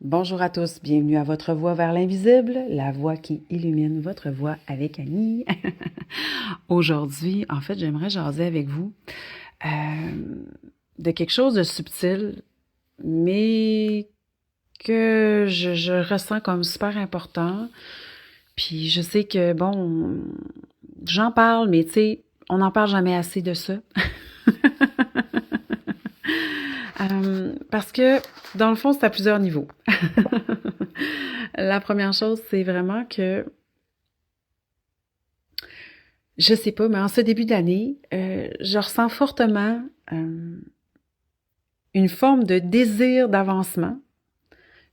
Bonjour à tous, bienvenue à votre voie vers l'invisible, la voie qui illumine votre voie avec Annie. Aujourd'hui, en fait, j'aimerais jaser avec vous de quelque chose de subtil, mais que je ressens comme super important. Puis je sais que, bon, j'en parle, mais tu sais, on n'en parle jamais assez de ça. Parce que, dans le fond, c'est à plusieurs niveaux. La première chose, c'est vraiment que, je sais pas, mais en ce début d'année, je ressens fortement une forme de désir d'avancement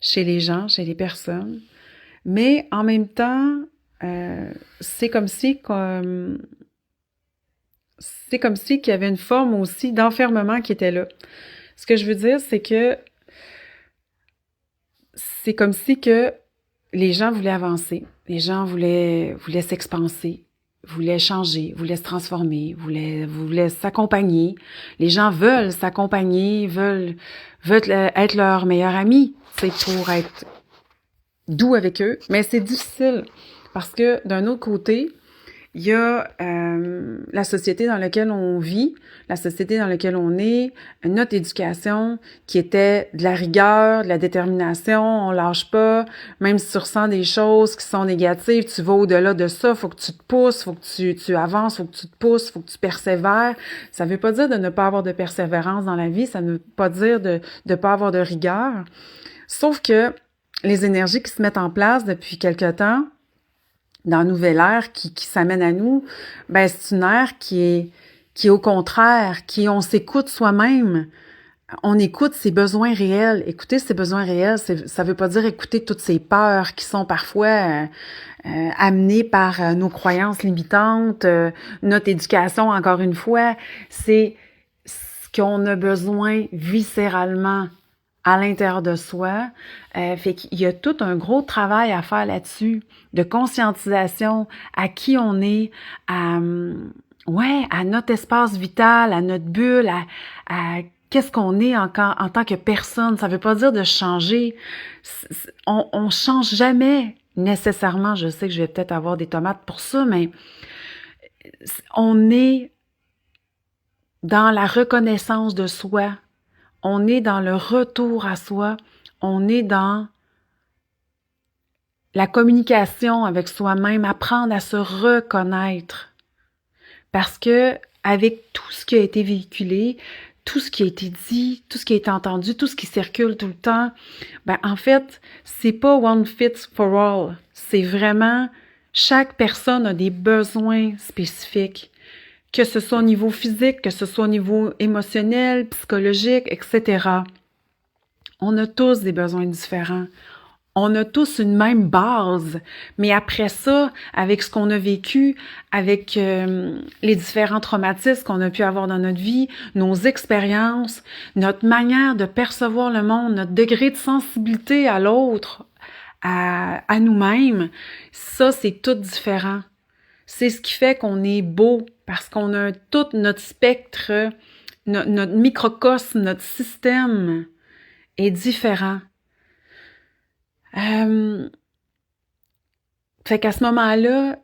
chez les gens, chez les personnes, mais en même temps, c'est comme si qu'il y avait une forme aussi d'enfermement qui était là. Ce que je veux dire, c'est que c'est comme si que les gens voulaient avancer, les gens voulaient s'expanser, voulaient changer, voulaient se transformer, voulaient s'accompagner. Les gens veulent s'accompagner, veulent être leur meilleur ami, c'est pour être doux avec eux, mais c'est difficile parce que d'un autre côté, il y a la société dans laquelle on vit, la société dans laquelle on est, notre éducation qui était de la rigueur, de la détermination, on lâche pas, même si tu ressens des choses qui sont négatives, tu vas au-delà de ça, faut que tu te pousses, faut que tu avances, faut que tu te pousses, faut que tu persévères. Ça veut pas dire de ne pas avoir de persévérance dans la vie, ça ne veut pas dire de ne pas avoir de rigueur. Sauf que les énergies qui se mettent en place depuis quelque temps, dans la nouvelle ère qui s'amène à nous, ben c'est une ère qui est au contraire, qui on s'écoute soi-même, on écoute ses besoins réels. Écouter ses besoins réels, ça veut pas dire écouter toutes ces peurs qui sont parfois amenées par nos croyances limitantes, notre éducation, encore une fois, c'est ce qu'on a besoin viscéralement à l'intérieur de soi. Fait qu'il y a tout un gros travail à faire là-dessus, de conscientisation à qui on est, à notre espace vital, à notre bulle, à qu'est-ce qu'on est en tant que personne. Ça veut pas dire de changer. On change jamais nécessairement. Je sais que je vais peut-être avoir des tomates pour ça, mais on est dans la reconnaissance de soi. On est dans le retour à soi, on est dans la communication avec soi-même, apprendre à se reconnaître. Parce que avec tout ce qui a été véhiculé, tout ce qui a été dit, tout ce qui a été entendu, tout ce qui circule tout le temps, ben en fait, c'est pas one fits for all. C'est vraiment chaque personne a des besoins spécifiques. Que ce soit au niveau physique, que ce soit au niveau émotionnel, psychologique, etc. On a tous des besoins différents. On a tous une même base, mais après ça, avec ce qu'on a vécu, avec les différents traumatismes qu'on a pu avoir dans notre vie, nos expériences, notre manière de percevoir le monde, notre degré de sensibilité à l'autre, à nous-mêmes, ça, c'est tout différent. C'est ce qui fait qu'on est beau, parce qu'on a tout notre spectre, notre microcosme, notre système est différent. Fait qu'à ce moment-là,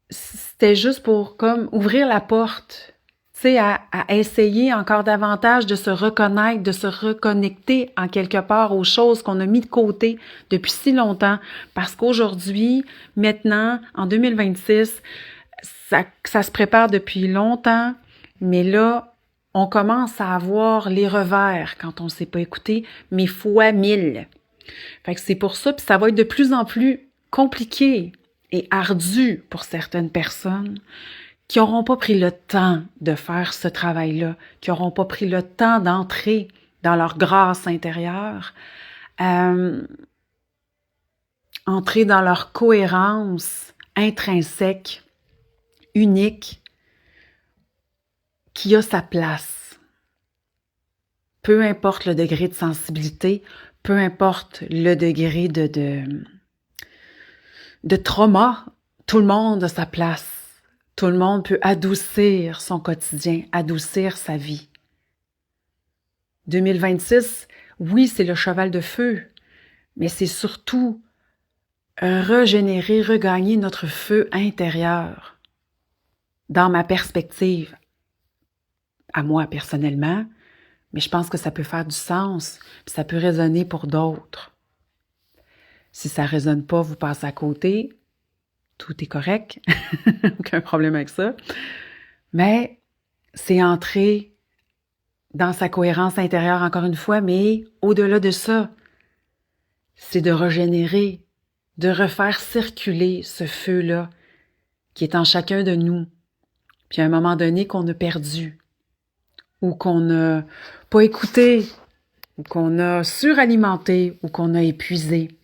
c'était juste pour comme ouvrir la porte, tu sais, à essayer encore davantage de se reconnaître, de se reconnecter en quelque part aux choses qu'on a mis de côté depuis si longtemps. Parce qu'aujourd'hui, maintenant, en 2026, ça se prépare depuis longtemps, mais là, on commence à avoir les revers quand on ne s'est pas écouté, mais fois 1000. Fait que c'est pour ça, puis ça va être de plus en plus compliqué et ardu pour certaines personnes qui n'auront pas pris le temps de faire ce travail-là, qui n'auront pas pris le temps d'entrer dans leur grâce intérieure, entrer dans leur cohérence intrinsèque, unique, qui a sa place. Peu importe le degré de sensibilité, peu importe le degré de trauma, tout le monde a sa place. Tout le monde peut adoucir son quotidien, adoucir sa vie. 2026, oui, c'est le cheval de feu, mais c'est surtout régénérer, regagner notre feu intérieur. Dans ma perspective, à moi personnellement, mais je pense que ça peut faire du sens, puis ça peut résonner pour d'autres. Si ça résonne pas, vous passez à côté, tout est correct, aucun problème avec ça. Mais c'est entrer dans sa cohérence intérieure encore une fois, mais au-delà de ça, c'est de régénérer, de refaire circuler ce feu-là qui est en chacun de nous. Puis à un moment donné qu'on a perdu, ou qu'on n'a pas écouté, ou qu'on a suralimenté, ou qu'on a épuisé.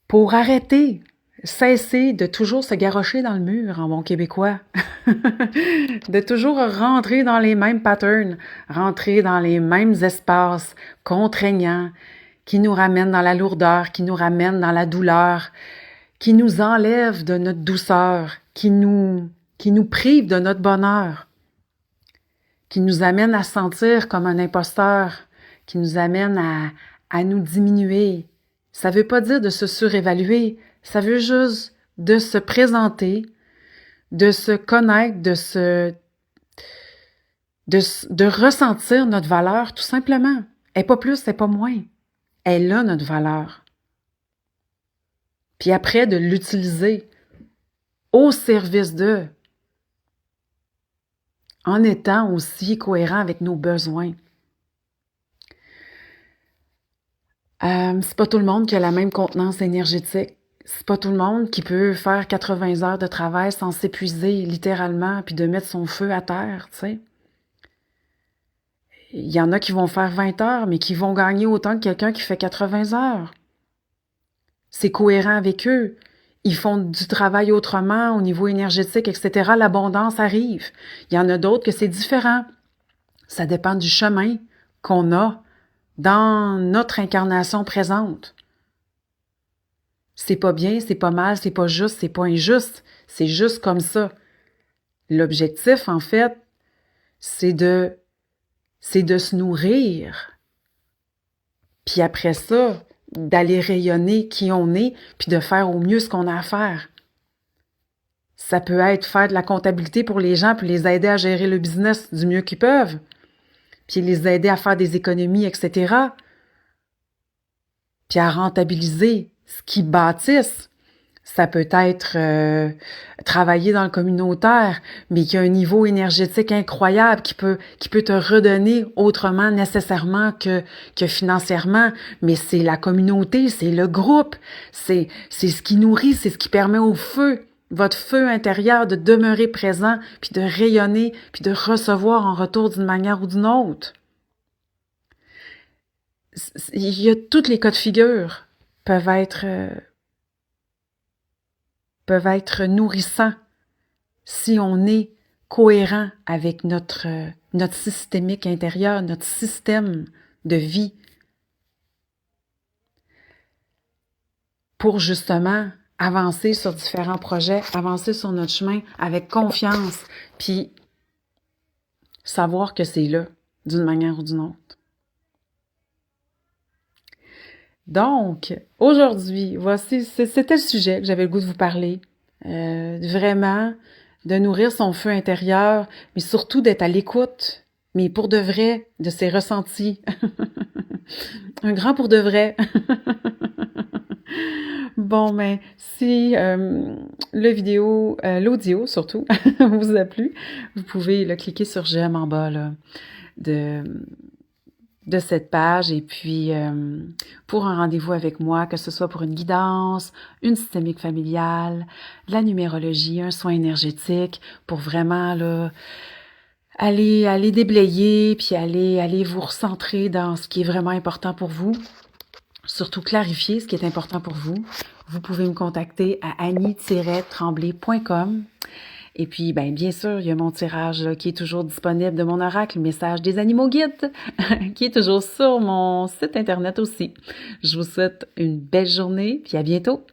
Pour arrêter, cesser de toujours se garrocher dans le mur en bon québécois, de toujours rentrer dans les mêmes patterns, rentrer dans les mêmes espaces contraignants qui nous ramènent dans la lourdeur, qui nous ramènent dans la douleur, qui nous enlèvent de notre douceur, qui nous privent de notre bonheur, qui nous amènent à sentir comme un imposteur, qui nous amènent à nous diminuer. Ça veut pas dire de se surévaluer, ça veut juste de se présenter, de se connaître, de ressentir notre valeur, tout simplement. Elle n'est pas plus, elle n'est pas moins. Elle a notre valeur. Puis après, de l'utiliser au service d'eux, en étant aussi cohérent avec nos besoins. C'est pas tout le monde qui a la même contenance énergétique. C'est pas tout le monde qui peut faire 80 heures de travail sans s'épuiser littéralement puis de mettre son feu à terre, tu sais. Il y en a qui vont faire 20 heures, mais qui vont gagner autant que quelqu'un qui fait 80 heures. C'est cohérent avec eux. Ils font du travail autrement au niveau énergétique, etc. L'abondance arrive. Il y en a d'autres que c'est différent. Ça dépend du chemin qu'on a dans notre incarnation présente. C'est pas bien, c'est pas mal, c'est pas juste, c'est pas injuste. C'est juste comme ça. L'objectif, en fait, c'est de se nourrir. Puis après ça, d'aller rayonner qui on est, puis de faire au mieux ce qu'on a à faire. Ça peut être faire de la comptabilité pour les gens, puis les aider à gérer le business du mieux qu'ils peuvent, puis les aider à faire des économies, etc. Puis à rentabiliser ce qu'ils bâtissent. Ça peut être travailler dans le communautaire, mais qui a un niveau énergétique incroyable, qui peut te redonner autrement nécessairement que financièrement. Mais c'est la communauté, c'est le groupe, c'est ce qui nourrit, c'est ce qui permet au feu, votre feu intérieur, de demeurer présent, puis de rayonner, puis de recevoir en retour d'une manière ou d'une autre. Il y a tous les cas de figure peuvent être nourrissants si on est cohérent avec notre systémique intérieur, notre système de vie, pour justement avancer sur différents projets, avancer sur notre chemin avec confiance, puis savoir que c'est là, d'une manière ou d'une autre. Donc, aujourd'hui, c'était le sujet que j'avais le goût de vous parler. Vraiment, de nourrir son feu intérieur, mais surtout d'être à l'écoute, mais pour de vrai, de ses ressentis. Un grand pour de vrai. Bon, mais si l'audio surtout, vous a plu, vous pouvez cliquer sur j'aime en bas là, de cette page, et puis pour un rendez-vous avec moi, que ce soit pour une guidance, une systémique familiale, de la numérologie, un soin énergétique, pour vraiment là aller déblayer, puis aller vous recentrer dans ce qui est vraiment important pour vous, surtout clarifier ce qui est important pour vous, vous pouvez me contacter à annie-tremblay.com. Et puis, bien sûr, il y a mon tirage là, qui est toujours disponible de mon oracle, message des animaux guides, qui est toujours sur mon site internet aussi. Je vous souhaite une belle journée, puis à bientôt!